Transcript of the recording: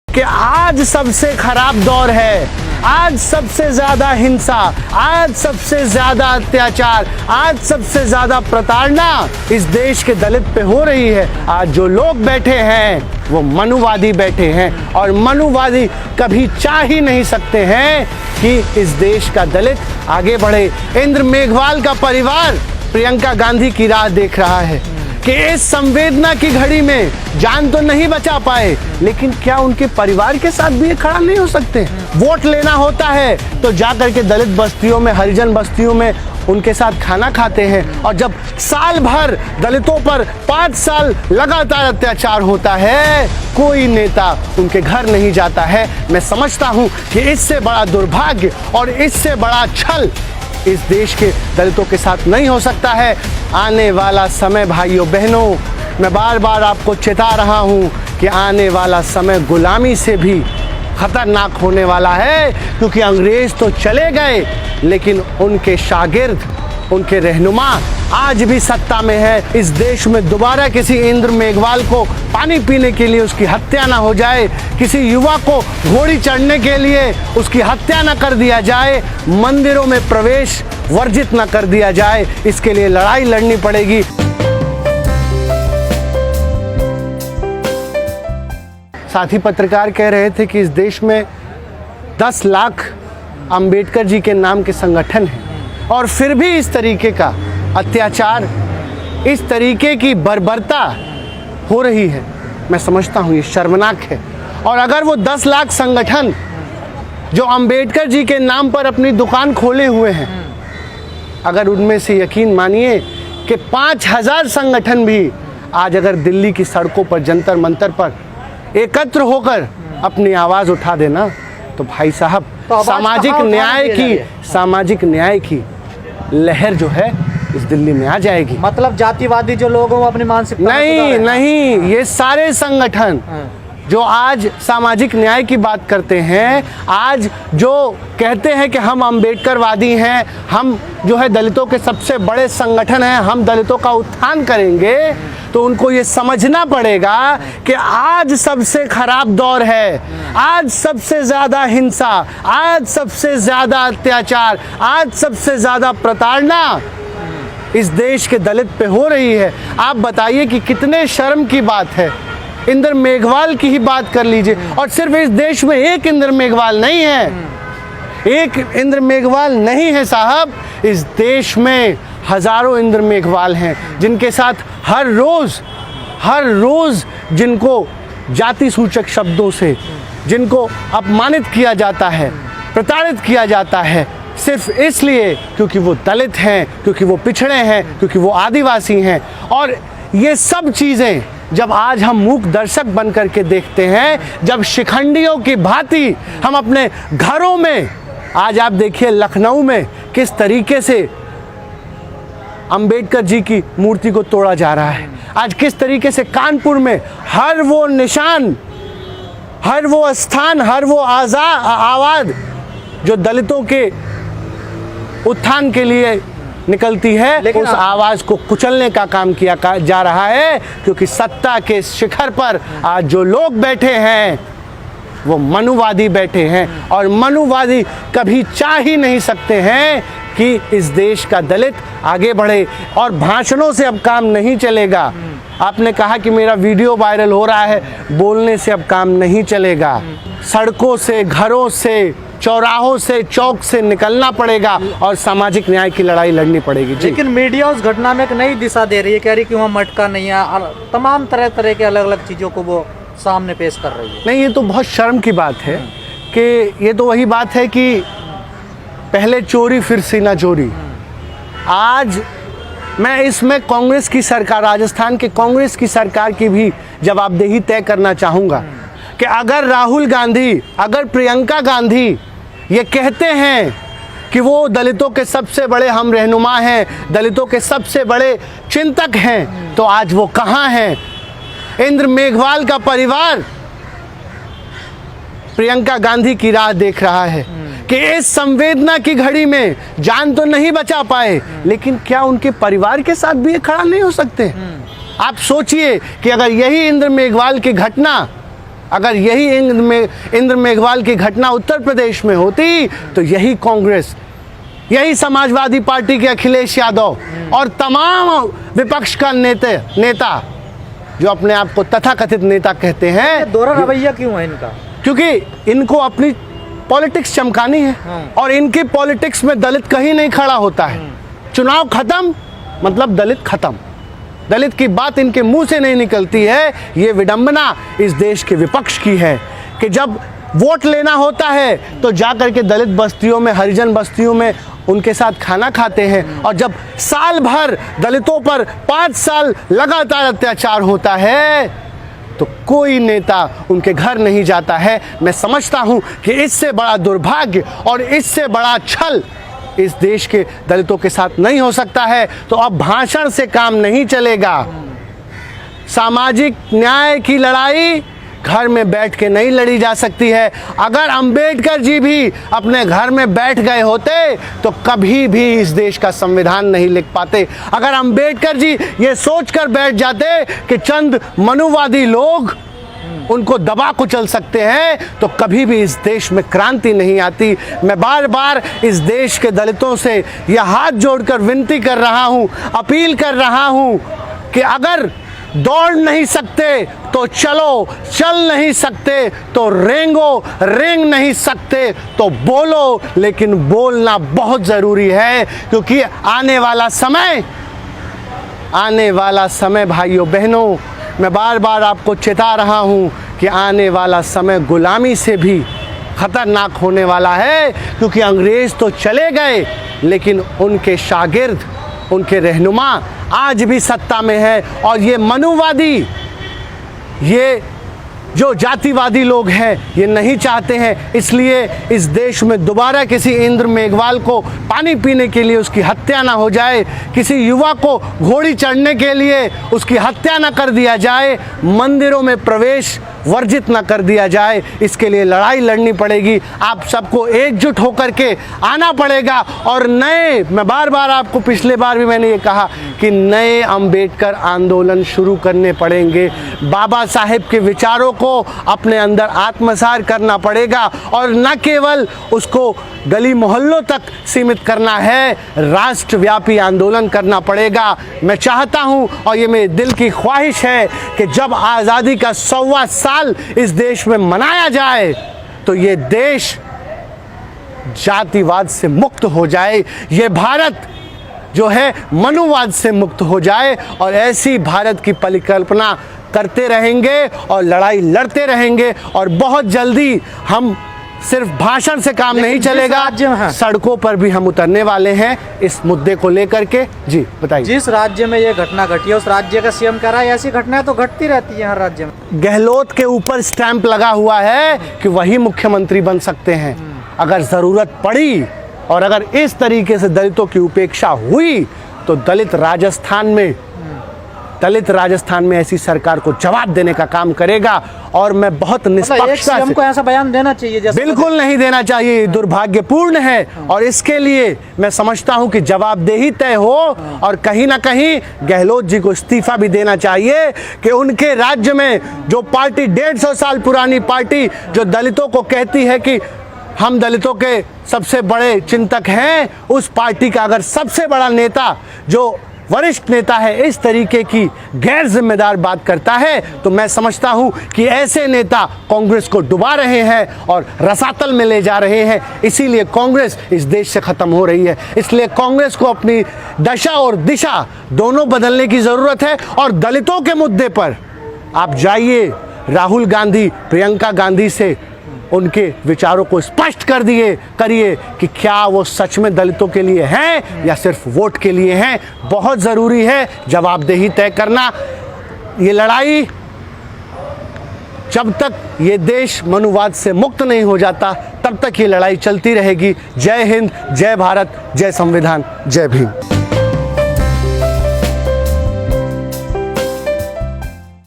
कि आज सबसे खराब दौर है, आज सबसे ज्यादा हिंसा, आज सबसे ज्यादा अत्याचार, आज सबसे ज्यादा प्रताड़ना इस देश के दलित पे हो रही है। आज जो लोग बैठे हैं वो मनुवादी बैठे हैं और मनुवादी कभी चाह ही नहीं सकते हैं कि इस देश का दलित आगे बढ़े। इंद्र मेघवाल का परिवार प्रियंका गांधी की राह देख रहा है कि इस संवेदना की घड़ी में जान तो नहीं बचा पाए, लेकिन क्या उनके परिवार के साथ भी ये खड़ा नहीं हो सकते? वोट लेना होता है तो जा करके दलित बस्तियों में, हरिजन बस्तियों में उनके साथ खाना खाते हैं, और जब साल भर दलितों पर 5 साल लगातार अत्याचार होता है, कोई नेता उनके घर नहीं जाता है। मैं समझता हूं कि इससे बड़ा दुर्भाग्य और इससे बड़ा छल इस देश के दलितों के साथ नहीं हो सकता है। आने वाला समय भाइयों बहनों, मैं बार बार आपको चेता रहा हूं कि आने वाला समय गुलामी से भी खतरनाक होने वाला है, क्योंकि अंग्रेज तो चले गए लेकिन उनके शागिर्द, उनके रहनुमा आज भी सत्ता में है। इस देश में दोबारा किसी इंद्र मेघवाल को पानी पीने के लिए उसकी हत्या ना हो जाए, किसी युवा को घोड़ी चढ़ने के लिए उसकी हत्या ना कर दिया जाए, मंदिरों में प्रवेश वर्जित ना कर दिया जाए, इसके लिए लड़ाई लड़नी पड़ेगी। साथी पत्रकार कह रहे थे कि इस देश में 10 लाख अंबेडकर जी के नाम के संगठन हैं और फिर भी इस तरीके का अत्याचार, इस तरीके की बर्बरता हो रही है। मैं समझता हूँ ये शर्मनाक है। और अगर वो 10 लाख संगठन जो अंबेडकर जी के नाम पर अपनी दुकान खोले हुए हैं, अगर उनमें से यकीन मानिए कि 5000 संगठन भी आज अगर दिल्ली की सड़कों पर, जंतर मंतर पर एकत्र होकर अपनी आवाज़ उठा देना, तो भाई साहब तो सामाजिक न्याय की लहर जो है इस दिल्ली में आ जाएगी। मतलब जातिवादी जो लोग हैं वो अपनी मानसिकता नहीं, ये सारे संगठन जो आज सामाजिक न्याय की बात करते हैं, आज जो कहते हैं कि हम अंबेडकरवादी हैं, हम जो है दलितों के सबसे बड़े संगठन हैं, हम दलितों का उत्थान करेंगे, तो उनको ये समझना पड़ेगा कि आज सबसे खराब दौर है, आज सबसे ज़्यादा हिंसा, आज सबसे ज़्यादा अत्याचार, आज सबसे ज़्यादा प्रताड़ना इस देश के दलित पे हो रही है। आप बताइए कि कितने शर्म की बात है। इंद्र मेघवाल की ही बात कर लीजिए, और सिर्फ इस देश में एक इंद्र मेघवाल नहीं है, एक इंद्र मेघवाल नहीं है साहब, इस देश में हजारों इंद्र मेघवाल हैं जिनके साथ हर रोज जिनको जाति सूचक शब्दों से, जिनको अपमानित किया जाता है, प्रताड़ित किया जाता है, सिर्फ इसलिए क्योंकि वो दलित हैं, क्योंकि वो पिछड़े हैं, क्योंकि वो आदिवासी हैं। और ये सब चीज़ें जब आज हम मूक दर्शक बन करके देखते हैं, जब शिखंडियों की भांति हम अपने घरों में, आज आप देखिए लखनऊ में किस तरीके से अंबेडकर जी की मूर्ति को तोड़ा जा रहा है, आज किस तरीके से कानपुर में हर वो निशान, हर वो स्थान, हर वो आवाज़ जो दलितों के उत्थान के लिए निकलती है, उस आवाज़ को कुचलने का काम किया जा रहा है, क्योंकि सत्ता के शिखर पर आज जो लोग बैठे हैं वो मनुवादी बैठे हैं, और मनुवादी कभी चाह ही नहीं सकते हैं कि इस देश का दलित आगे बढ़े। और भाषणों से अब काम नहीं चलेगा। आपने कहा कि मेरा वीडियो वायरल हो रहा है, बोलने से अब काम नहीं चलेगा। सड़कों से, घरों से, चौराहों से, चौक से निकलना पड़ेगा और सामाजिक न्याय की लड़ाई लड़नी पड़ेगी। लेकिन मीडिया उस घटना में एक नई दिशा दे रही है, कह रही कि वहाँ मटका नहीं है, तमाम तरह तरह के अलग अलग चीज़ों को वो सामने पेश कर रही है। नहीं, ये तो बहुत शर्म की बात है कि ये तो वही बात है कि पहले चोरी फिर सीना चोरी। आज मैं इसमें कांग्रेस की सरकार, राजस्थान के कांग्रेस की सरकार की भी जवाबदेही तय करना चाहूँगा कि अगर राहुल गांधी, अगर प्रियंका गांधी ये कहते हैं कि वो दलितों के सबसे बड़े हम रहनुमा हैं, दलितों के सबसे बड़े चिंतक हैं, तो आज वो कहाँ हैं? इंद्र मेघवाल का परिवार प्रियंका गांधी की राह देख रहा है कि इस संवेदना की घड़ी में जान तो नहीं बचा पाए, लेकिन क्या उनके परिवार के साथ भी ये खड़ा नहीं हो सकते? आप सोचिए कि अगर यही इंद्र मेघवाल की घटना अगर यही इंद्र मेघवाल की घटना उत्तर प्रदेश में होती तो यही कांग्रेस, यही समाजवादी पार्टी के अखिलेश यादव और तमाम विपक्ष का नेता जो अपने आप को तथाकथित नेता कहते हैं, दोहरा रवैया क्यों है इनका? क्योंकि इनको अपनी पॉलिटिक्स चमकानी है और इनकी पॉलिटिक्स में दलित कहीं नहीं खड़ा होता है। चुनाव खत्म मतलब दलित खत्म, दलित की बात इनके मुंह से नहीं निकलती है। ये विडंबना इस देश के विपक्ष की है कि जब वोट लेना होता है तो जाकर के दलित बस्तियों में, हरिजन बस्तियों में उनके साथ खाना खाते हैं, और जब साल भर दलितों पर 5 साल लगातार अत्याचार होता है तो कोई नेता उनके घर नहीं जाता है। मैं समझता हूं कि इससे बड़ा दुर्भाग्य और इससे बड़ा छल इस देश के दलितों के साथ नहीं हो सकता है। तो अब भाषण से काम नहीं चलेगा। सामाजिक न्याय की लड़ाई घर में बैठ के नहीं लड़ी जा सकती है। अगर अंबेडकर जी भी अपने घर में बैठ गए होते तो कभी भी इस देश का संविधान नहीं लिख पाते। अगर अंबेडकर जी ये सोचकर बैठ जाते कि चंद मनुवादी लोग उनको दबा कुचल सकते हैं तो कभी भी इस देश में क्रांति नहीं आती। मैं बार बार इस देश के दलितों से यह हाथ जोड़कर विनती कर रहा हूं, अपील कर रहा हूं कि अगर दौड़ नहीं सकते तो चलो, चल नहीं सकते तो रेंगो, रेंग नहीं सकते तो बोलो, लेकिन बोलना बहुत ज़रूरी है क्योंकि आने वाला समय भाइयों बहनों, मैं बार बार आपको चेता रहा हूँ कि आने वाला समय गुलामी से भी खतरनाक होने वाला है, क्योंकि अंग्रेज़ तो चले गए लेकिन उनके शागिर्द, उनके रहनुमा आज भी सत्ता में है। और ये मनुवादी, ये जो जातिवादी लोग हैं, ये नहीं चाहते हैं, इसलिए इस देश में दोबारा किसी इंद्र मेघवाल को पानी पीने के लिए उसकी हत्या ना हो जाए, किसी युवा को घोड़ी चढ़ने के लिए उसकी हत्या ना कर दिया जाए, मंदिरों में प्रवेश वर्जित ना कर दिया जाए। इसके लिए लड़ाई लड़नी पड़ेगी। आप सबको एकजुट होकर के आना पड़ेगा और नए, मैं बार बार आपको पिछले बार भी मैंने ये कहा कि नए अंबेडकर आंदोलन शुरू करने पड़ेंगे। बाबा साहेब के विचारों को अपने अंदर आत्मसात करना पड़ेगा और न केवल उसको गली मोहल्लों तक सीमित करना है, राष्ट्रव्यापी आंदोलन करना पड़ेगा। मैं चाहता हूं और ये मेरे दिल की ख्वाहिश है कि जब आज़ादी का 100वां साल इस देश में मनाया जाए तो ये देश जातिवाद से मुक्त हो जाए, ये भारत जो है मनुवाद से मुक्त हो जाए, और ऐसी भारत की परिकल्पना करते रहेंगे और लड़ाई लड़ते रहेंगे। और बहुत जल्दी हम सिर्फ भाषण से काम नहीं चलेगा, सड़कों पर भी हम उतरने वाले हैं इस मुद्दे को लेकर के। जी बताइए। जिस राज्य में ये घटना घटी है उस राज्य का सीएम कह रहा है ऐसी घटनाएं तो घटती रहती है हर राज्य में। गहलोत के ऊपर स्टैंप लगा हुआ है कि वही मुख्यमंत्री बन सकते हैं अगर ज़रूरत पड़ी, और अगर इस तरीके से दलितों की उपेक्षा हुई तो दलित राजस्थान में ऐसी सरकार को जवाब देने का काम करेगा। और मैं बहुत निष्पक्षता से, को ऐसा बयान देना चाहिए जैसे बिल्कुल नहीं देना चाहिए, दुर्भाग्यपूर्ण है। और इसके लिए मैं समझता हूं कि जवाबदेही तय हो और कहीं ना कहीं गहलोत जी को इस्तीफा भी देना चाहिए कि उनके राज्य में जो पार्टी 150 साल पुरानी पार्टी जो दलितों को कहती है कि हम दलितों के सबसे बड़े चिंतक हैं, उस पार्टी का अगर सबसे बड़ा नेता जो वरिष्ठ नेता है इस तरीके की गैर जिम्मेदार बात करता है तो मैं समझता हूं कि ऐसे नेता कांग्रेस को डुबा रहे हैं और रसातल में ले जा रहे हैं। इसीलिए कांग्रेस इस देश से खत्म हो रही है। इसलिए कांग्रेस को अपनी दशा और दिशा दोनों बदलने की जरूरत है। और दलितों के मुद्दे पर आप जाइए, राहुल गांधी, प्रियंका गांधी से उनके विचारों को स्पष्ट करिए कि क्या वो सच में दलितों के लिए हैं या सिर्फ वोट के लिए हैं। बहुत ज़रूरी है जवाबदेही तय करना। ये लड़ाई जब तक ये देश मनुवाद से मुक्त नहीं हो जाता तब तक ये लड़ाई चलती रहेगी। जय हिंद, जय भारत, जय संविधान, जय भीम।